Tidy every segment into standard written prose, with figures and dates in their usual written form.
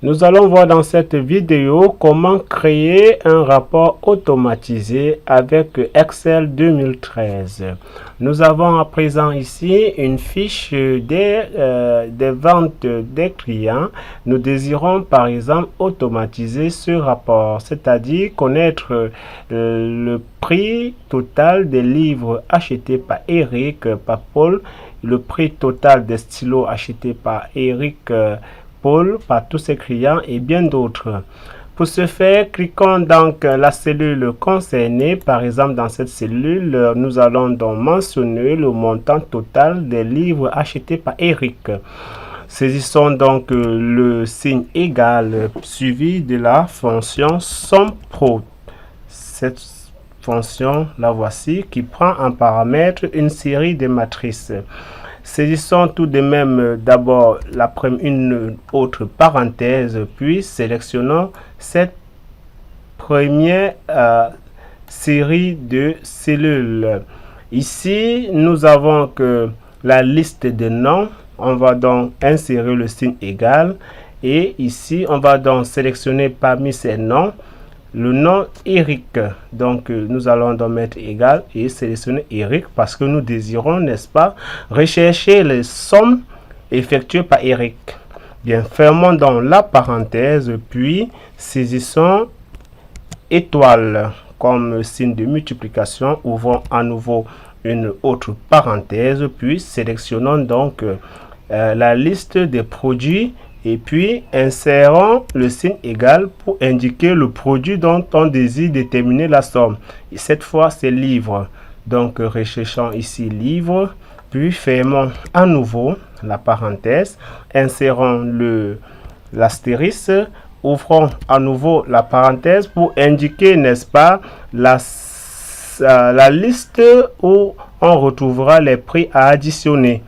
Nous allons voir dans cette vidéo comment créer un rapport automatisé avec Excel 2013. Nous avons à présent ici une fiche des ventes des clients. Nous désirons par exemple automatiser ce rapport, c'est-à-dire connaître le prix total des livres achetés par Eric, par Paul, le prix total des stylos achetés par Eric, Paul, par tous ses clients et bien d'autres. Pour ce faire, cliquons donc la cellule concernée. Par exemple, dans cette cellule, nous allons donc mentionner le montant total des livres achetés par Eric. Saisissons donc le signe égal suivi de la fonction somme pro. Cette fonction, la voici, qui prend en paramètre une série de matrices. Saisissons tout de même d'abord une autre parenthèse, puis sélectionnons cette première série de cellules. Ici, nous avons que la liste de noms. On va donc insérer le signe égal. Et ici, on va donc sélectionner parmi ces noms le nom Eric. Donc nous allons donc mettre égal et sélectionner Eric parce que nous désirons, n'est-ce pas, rechercher les sommes effectuées par Eric. Bien, fermons donc la parenthèse, puis saisissons étoile comme signe de multiplication. Ouvrons à nouveau une autre parenthèse, puis sélectionnons donc la liste des produits. Et puis, insérons le signe égal pour indiquer le produit dont on désire déterminer la somme. Et cette fois, c'est livre. Donc, recherchons ici livre. Puis, fermons à nouveau la parenthèse. Insérons l'astérisque. Ouvrons à nouveau la parenthèse pour indiquer, n'est-ce pas, la liste où on retrouvera les prix à additionner.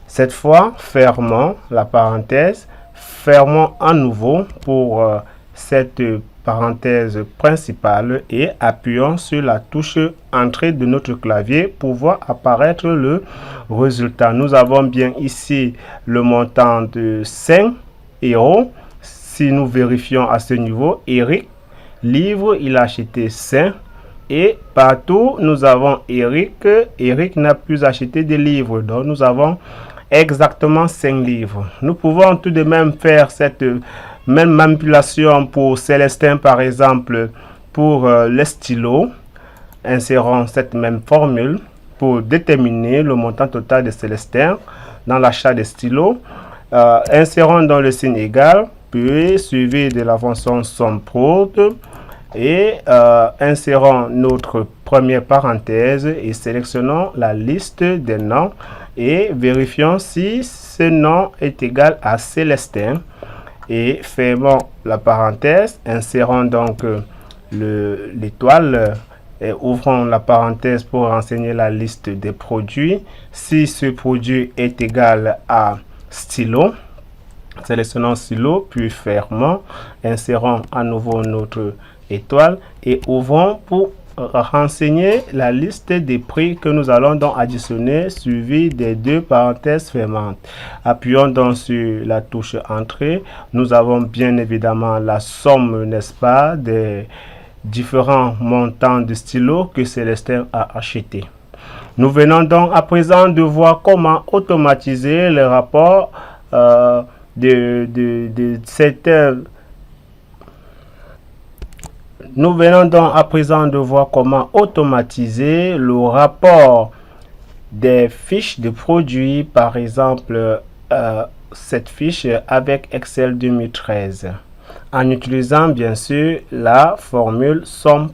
Cette fois, fermons la parenthèse. Fermons à nouveau pour cette parenthèse principale et appuyons sur la touche entrée de notre clavier pour voir apparaître le résultat. Nous avons bien ici le montant de 5 €. Si nous vérifions à ce niveau, Eric, livre, il a acheté 5. Et partout, nous avons Eric. Eric n'a plus acheté de livres. Donc, nous avons exactement 5 livres. Nous pouvons tout de même faire cette même manipulation pour Célestin, par exemple, pour les stylos. Insérons cette même formule pour déterminer le montant total de Célestin dans l'achat des stylos. Insérons dans le signe égal, puis suivi de la fonction somme pro. Et insérons notre première parenthèse et sélectionnons la liste des noms et vérifions si ce nom est égal à Célestin. Et fermons la parenthèse, insérons donc l'étoile et ouvrons la parenthèse pour renseigner la liste des produits. Si ce produit est égal à stylo, sélectionnons stylo, puis fermons, insérons à nouveau notre étoile et ouvrons pour renseigner la liste des prix que nous allons donc additionner suivi des deux parenthèses fermantes. Appuyons donc sur la touche entrée. Nous avons bien évidemment la somme, n'est-ce pas, des différents montants de stylos que Célestin a acheté. Nous venons donc à présent de voir comment automatiser le rapport Nous venons donc à présent de voir comment automatiser le rapport des fiches de produits, par exemple cette fiche avec Excel 2013, en utilisant bien sûr la formule somme.